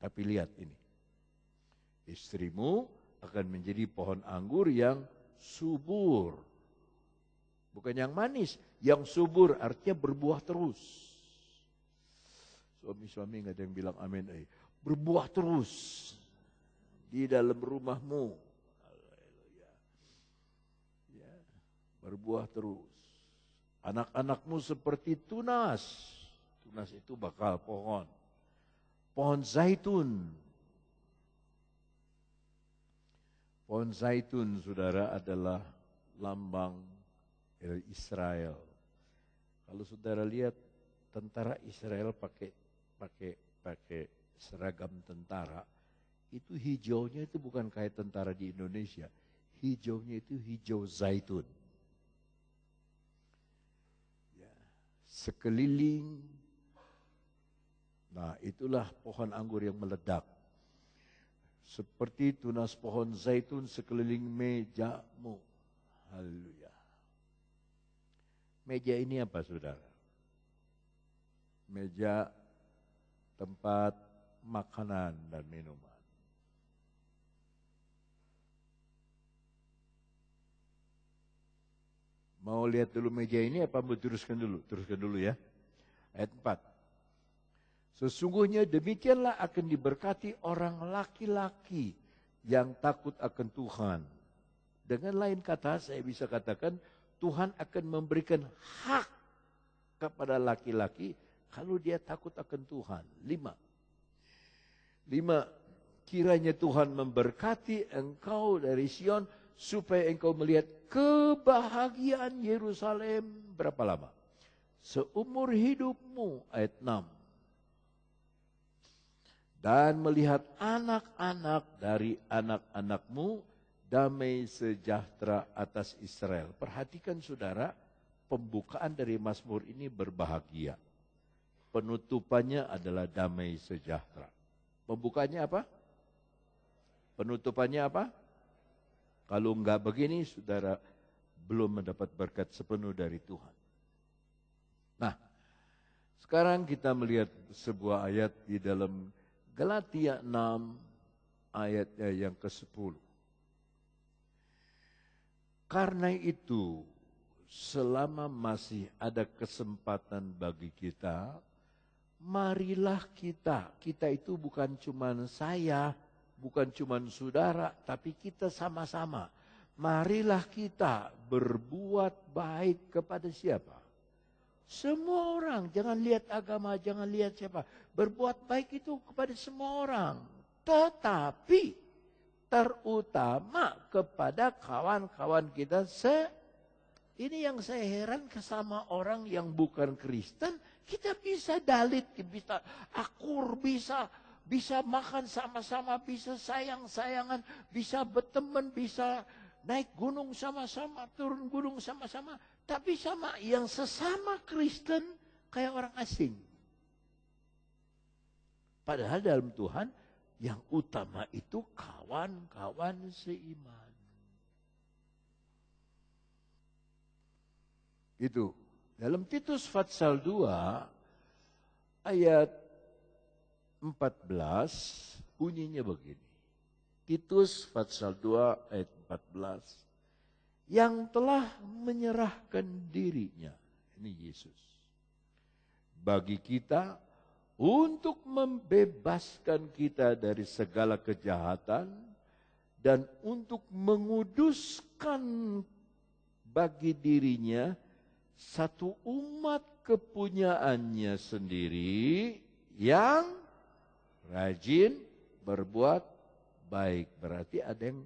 Tapi lihat ini. Istrimu akan menjadi pohon anggur yang subur. Bukan yang manis, yang subur artinya berbuah terus. Suami-suami nggak ada yang bilang amin. Berbuah terus di dalam rumahmu. Ya, berbuah terus. Anak-anakmu seperti tunas. Tunas itu bakal pohon. Pohon zaitun. Pohon zaitun, saudara, adalah lambang Israel. Kalau saudara lihat tentara Israel pakai seragam tentara, itu hijaunya itu bukan kayak tentara di Indonesia. Hijaunya itu hijau zaitun. Ya, sekeliling. Nah, itulah pohon anggur yang meledak. Seperti tunas pohon zaitun sekeliling mejamu. Haleluya. Meja ini apa, saudara? Meja tempat makanan dan minuman. Mau lihat dulu meja ini apa mau teruskan dulu? Teruskan dulu ya. Ayat 4. Sesungguhnya demikianlah akan diberkati orang laki-laki yang takut akan Tuhan. Dengan lain kata, saya bisa katakan Tuhan akan memberikan hak kepada laki-laki kalau dia takut akan Tuhan. 5. Kiranya Tuhan memberkati engkau dari Sion supaya engkau melihat kebahagiaan Yerusalem. Berapa lama? Seumur hidupmu. Ayat 6. Dan melihat anak-anak dari anak-anakmu damai sejahtera atas Israel. Perhatikan saudara, pembukaan dari Mazmur ini berbahagia. Penutupannya adalah damai sejahtera. Pembukaannya apa? Penutupannya apa? Kalau enggak begini, saudara belum mendapat berkat sepenuh dari Tuhan. Nah, sekarang kita melihat sebuah ayat di dalam Galatia 6 ayatnya yang ke-10. Karena itu, selama masih ada kesempatan bagi kita, marilah kita itu bukan cuma saya, bukan cuma saudara, tapi kita sama-sama. Marilah kita berbuat baik kepada siapa? Semua orang, jangan lihat agama, jangan lihat siapa. Berbuat baik itu kepada semua orang. Tetapi terutama kepada kawan-kawan kita. Ini yang saya heran sama orang yang bukan Kristen. Kita bisa dalit, bisa akur, bisa makan sama-sama, bisa sayang-sayangan, bisa berteman, bisa naik gunung sama-sama, turun gunung sama-sama. Tapi sama yang sesama Kristen kayak orang asing. Padahal dalam Tuhan yang utama itu kawan-kawan seiman. Itu. Dalam Titus pasal 2 ayat 14 bunyinya begini. Titus pasal 2 ayat 14. Yang telah menyerahkan dirinya. Ini Yesus. Bagi kita untuk membebaskan kita dari segala kejahatan dan untuk menguduskan bagi dirinya satu umat kepunyaannya sendiri yang rajin berbuat baik. Berarti ada yang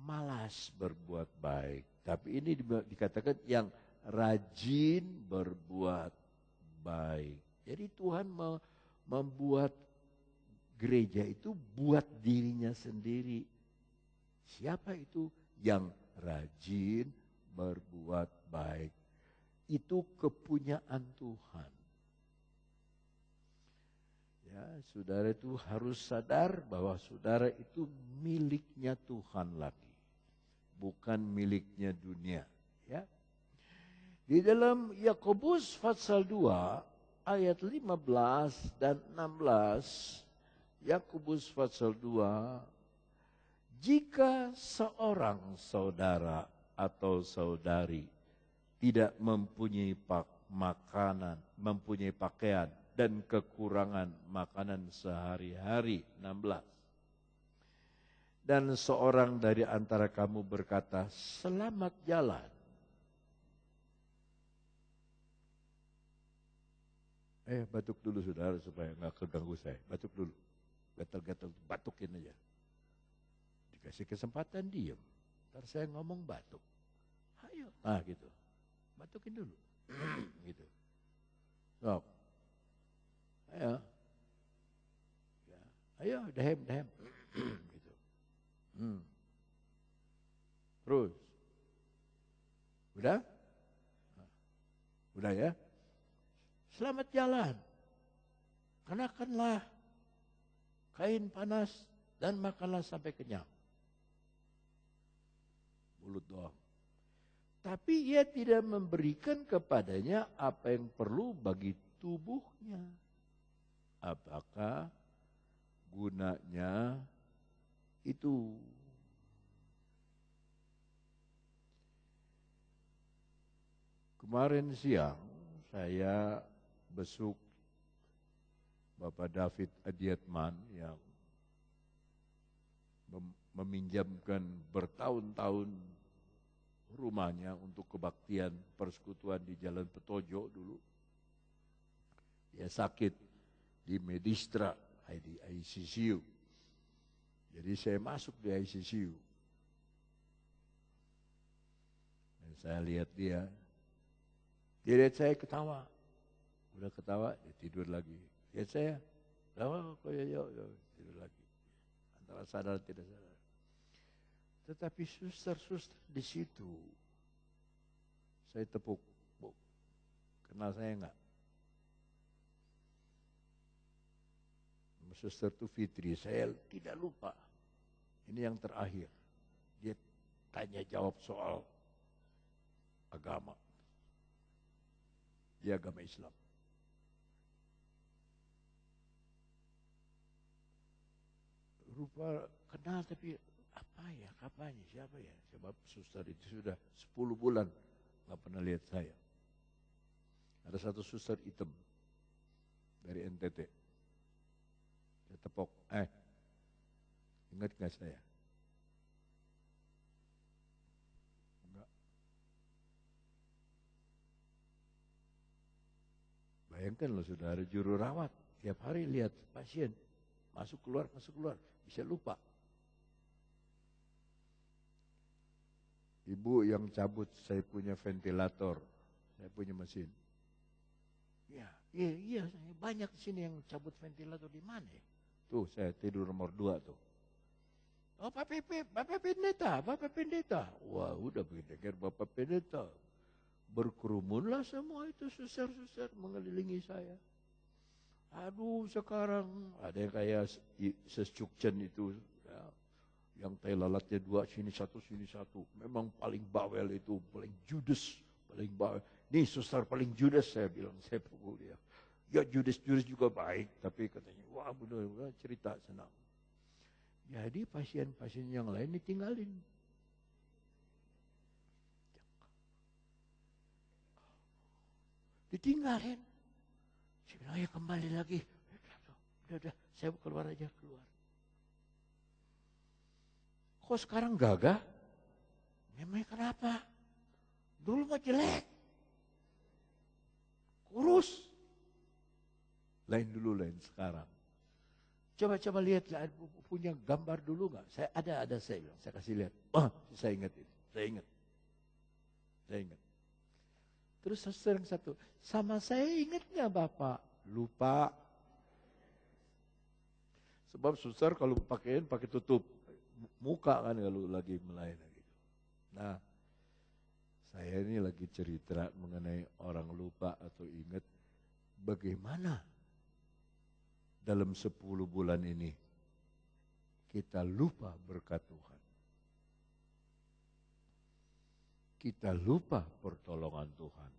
malas berbuat baik. Tapi ini dikatakan yang rajin berbuat baik. Jadi Tuhan membuat gereja itu buat dirinya sendiri. Siapa itu? Yang rajin berbuat baik. Itu kepunyaan Tuhan. Ya, saudara itu harus sadar bahwa saudara itu miliknya Tuhan lagi. Bukan miliknya dunia. Ya. Di dalam Yakobus pasal 2 ayat 15 dan 16 Yakobus pasal 2, jika seorang saudara atau saudari tidak mempunyai makanan, mempunyai pakaian dan kekurangan makanan sehari-hari, 16. Dan seorang dari antara kamu berkata, selamat jalan. Batuk dulu saudara supaya nggak keganggu saya. Batuk dulu. Gatal-gatal, batukin aja. Dikasih kesempatan diam. Ntar saya ngomong batuk. Ayo. Nah gitu. Batukin dulu. Gitu. Sok. Ayo. Ya. Ayo, dehem. Gitu. Terus. Udah? Udah ya? Selamat jalan. Kenakanlah kain panas dan makanlah sampai kenyang. Mulut doang. Tapi ia tidak memberikan kepadanya apa yang perlu bagi tubuhnya. Apakah gunanya itu? Kemarin siang saya besuk Bapak David Adiatman yang meminjamkan bertahun-tahun rumahnya untuk kebaktian persekutuan di Jalan Petojo dulu. Dia sakit di Medistra, di ICCU. Jadi saya masuk di ICCU. Dan saya lihat dia lihat saya ketawa. Udah ketawa, dia tidur lagi. Lihat saya, ketawa, tidur lagi. Antara sadar tidak sadar. Tetapi suster-suster di situ, saya tepuk, Bu, kenal saya enggak? Suster itu Fitri, saya tidak lupa. Ini yang terakhir. Dia tanya jawab soal agama. Dia agama Islam. Rupa kenal tapi apa ya, kapannya, siapa ya? Sebab suster itu sudah 10 bulan nggak pernah lihat saya. Ada satu suster hitam dari NTT. Saya tepok, ingat nggak saya? Enggak. Bayangkan loh saudara, juru rawat tiap hari lihat pasien masuk keluar, bisa lupa. Ibu yang cabut, saya punya ventilator, saya punya mesin. Iya, banyak di sini yang cabut ventilator di mana ya? Tuh, saya tidur nomor 2 tuh. Oh, Bapak Pendeta. Wah, udah begitu, Bapak Pendeta. Berkerumunlah semua itu suster-suster mengelilingi saya. Aduh, sekarang ada yang kayak sescukcen itu, ya, yang tai lalatnya 2, sini satu. Memang paling bawel itu, paling judes, paling bawel. Nih suster paling judes, saya bilang, saya pukul dia. Ya judes juga baik, tapi katanya, wah benar cerita senang. Jadi pasien-pasien yang lain ditinggalin. Ditinggalin. Saya bilang, ya kembali lagi. Udah, saya keluar aja. Kok sekarang gagah? Memangnya kenapa? Dulu mah jelek. Kurus. Lain dulu, lain sekarang. Coba lihat, punya gambar dulu nggak? Saya ada saya bilang, saya kasih lihat. Saya ingat itu, saya ingat. Terus sering satu, sama saya ingat nggak Bapak? Lupa. Sebab suster kalau pakai tutup muka kan kalau lagi melayani gitu. Nah, saya ini lagi cerita mengenai orang lupa atau ingat bagaimana dalam 10 bulan ini kita lupa berkat Tuhan. Kita lupa pertolongan Tuhan.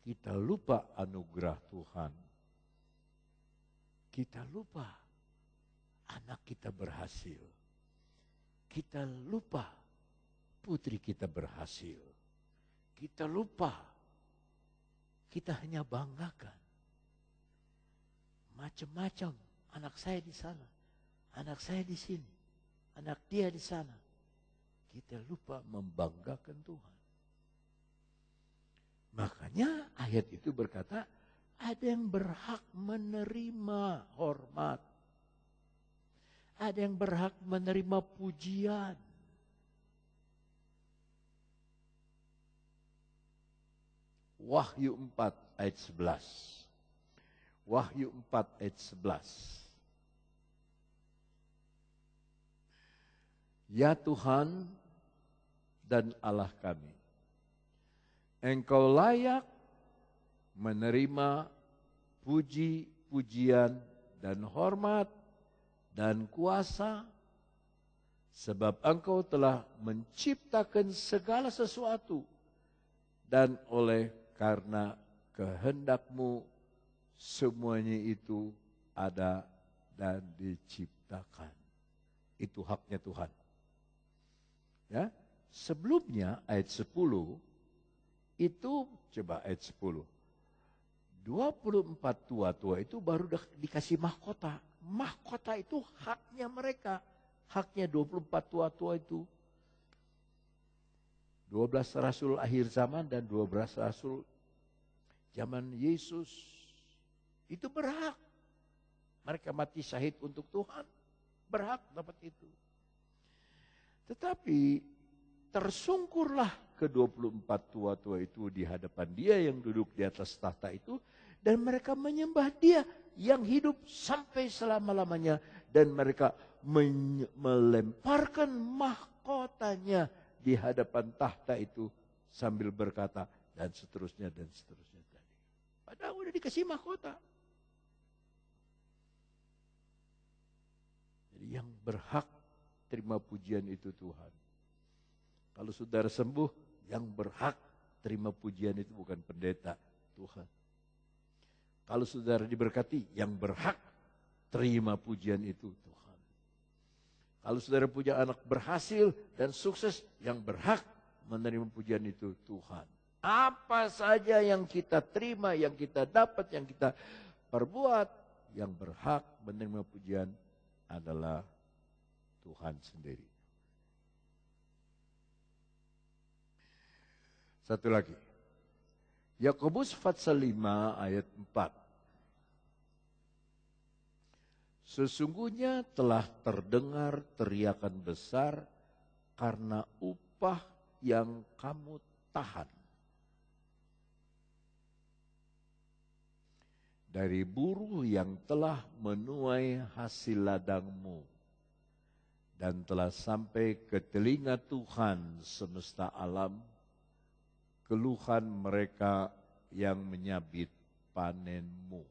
Kita lupa anugerah Tuhan. Kita lupa anak kita berhasil. Kita lupa putri kita berhasil. Kita lupa, kita hanya banggakan. Macam-macam, anak saya di sana, anak saya di sini, anak dia di sana. Kita lupa membanggakan Tuhan. Makanya ayat itu berkata, ada yang berhak menerima hormat. Ada yang berhak menerima pujian. Wahyu 4 ayat 11. Wahyu 4 ayat 11. Ya Tuhan dan Allah kami, Engkau layak menerima puji, pujian dan hormat dan kuasa, sebab Engkau telah menciptakan segala sesuatu, dan oleh karena kehendak-Mu semuanya itu ada dan diciptakan. Itu haknya Tuhan. Ya, sebelumnya ayat 10 itu, coba ayat 10. 24 tua-tua itu baru dikasih mahkota. Mahkota itu haknya mereka. Haknya 24 tua-tua itu. 12 rasul akhir zaman dan 12 rasul zaman Yesus. Itu berhak. Mereka mati syahid untuk Tuhan. Berhak dapat itu. Tetapi tersungkurlah ke-24 tua-tua itu di hadapan Dia yang duduk di atas tahta itu. Dan mereka menyembah Dia yang hidup sampai selama-lamanya. Dan mereka melemparkan mahkotanya di hadapan tahta itu sambil berkata dan seterusnya dan seterusnya tadi. Padahal udah dikasih mahkota. Jadi yang berhak terima pujian itu Tuhan. Kalau saudara sembuh, yang berhak terima pujian itu bukan pendeta, Tuhan. Kalau saudara diberkati, yang berhak terima pujian itu Tuhan. Kalau saudara punya anak berhasil dan sukses, yang berhak menerima pujian itu Tuhan. Apa saja yang kita terima, yang kita dapat, yang kita perbuat, yang berhak menerima pujian adalah Tuhan sendiri. Satu lagi. Yakobus pasal 5 ayat 4. Sesungguhnya telah terdengar teriakan besar karena upah yang kamu tahan. Dari buruh yang telah menuai hasil ladangmu. Dan telah sampai ke telinga Tuhan semesta alam, keluhan mereka yang menyabit panenmu.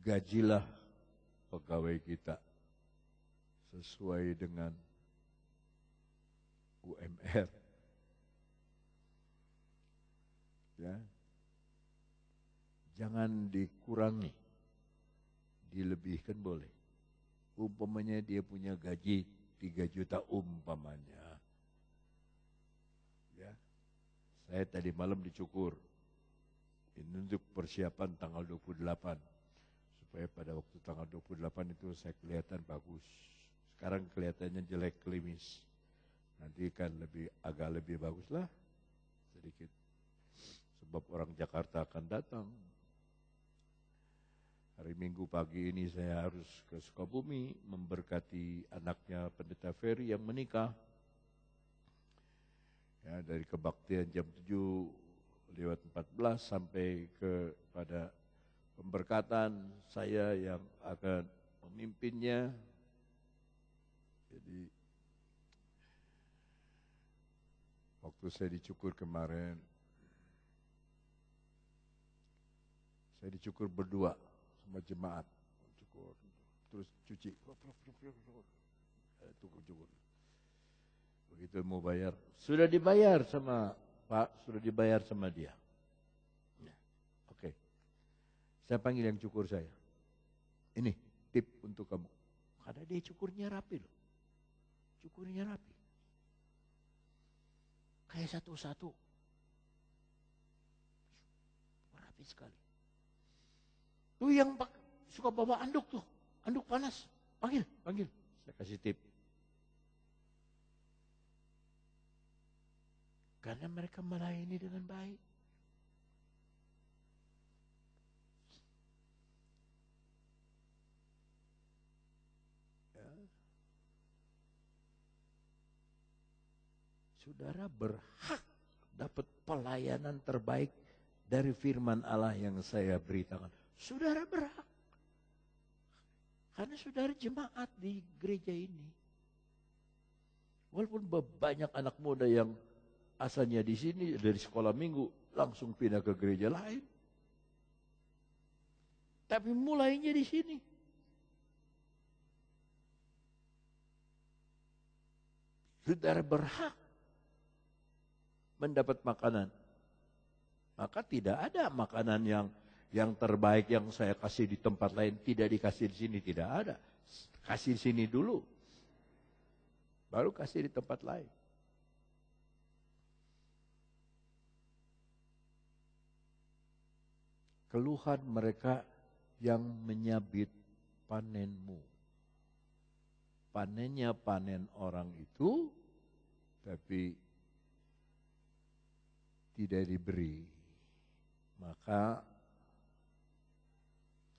Gajilah pegawai kita sesuai dengan UMR. Ya. Jangan dikurangi, dilebihkan boleh. Umpamanya dia punya gaji 3 juta umpamanya. Ya. Saya tadi malam dicukur. Ini untuk persiapan tanggal 28. Supaya pada waktu tanggal 28 itu saya kelihatan bagus. Sekarang kelihatannya jelek klimis. Nanti kan agak lebih bagus lah sedikit. Sebab orang Jakarta akan datang. Hari Minggu pagi ini saya harus ke Sukabumi memberkati anaknya Pendeta Ferry yang menikah. Ya, dari kebaktian jam 7:14 sampai kepada pemberkatan saya yang akan memimpinnya. Jadi waktu saya dicukur kemarin, saya dicukur berdua sama jemaat, cukur, terus cuci. Tukang cukur. Begitu mau bayar, sudah dibayar sama Pak, sudah dibayar sama dia. Oke, saya panggil yang cukur saya. Ini tip untuk kamu. Karena dia cukurnya rapi loh. Cukurnya rapi. Kayak satu-satu. Rapi sekali. Tuh yang suka bawa anduk tuh. Anduk panas. Panggil. Saya kasih tip. Karena mereka melayani dengan baik. Ya. Saudara berhak dapat pelayanan terbaik dari firman Allah yang saya beritakan. Saudara berhak. Karena saudara jemaat di gereja ini. Walaupun banyak anak muda yang asalnya di sini dari sekolah minggu langsung pindah ke gereja lain. Tapi mulainya di sini. Saudara berhak mendapat makanan. Maka tidak ada makanan yang terbaik yang saya kasih di tempat lain tidak dikasih di sini, tidak ada. Kasih di sini dulu. Baru kasih di tempat lain. Keluhan mereka yang menyabit panenmu. Panennya panen orang itu, tapi tidak diberi. Maka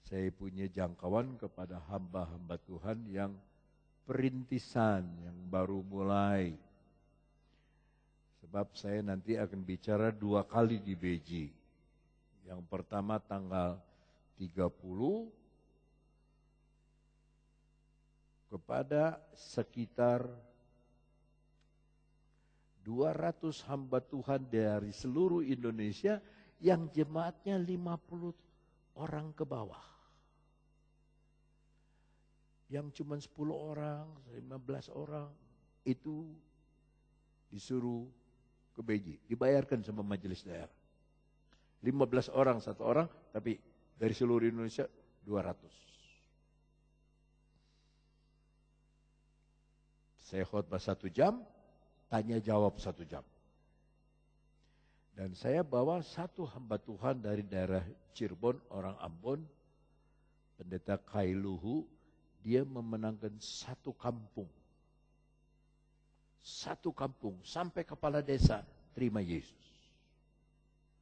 saya punya jangkauan kepada hamba-hamba Tuhan yang perintisan, yang baru mulai. Sebab saya nanti akan bicara 2 kali di BJ. Yang pertama tanggal 30 kepada sekitar 200 hamba Tuhan dari seluruh Indonesia yang jemaatnya 50 orang ke bawah. Yang cuma 10 orang, 15 orang itu disuruh ke BJ, dibayarkan sama majelis daerah. 15 orang, 1 orang, tapi dari seluruh Indonesia 200. Saya khotbah 1 jam, tanya jawab 1 jam. Dan saya bawa 1 hamba Tuhan dari daerah Cirebon, orang Ambon, pendeta Kailuhu, dia memenangkan 1 kampung. 1 kampung, sampai kepala desa terima Yesus.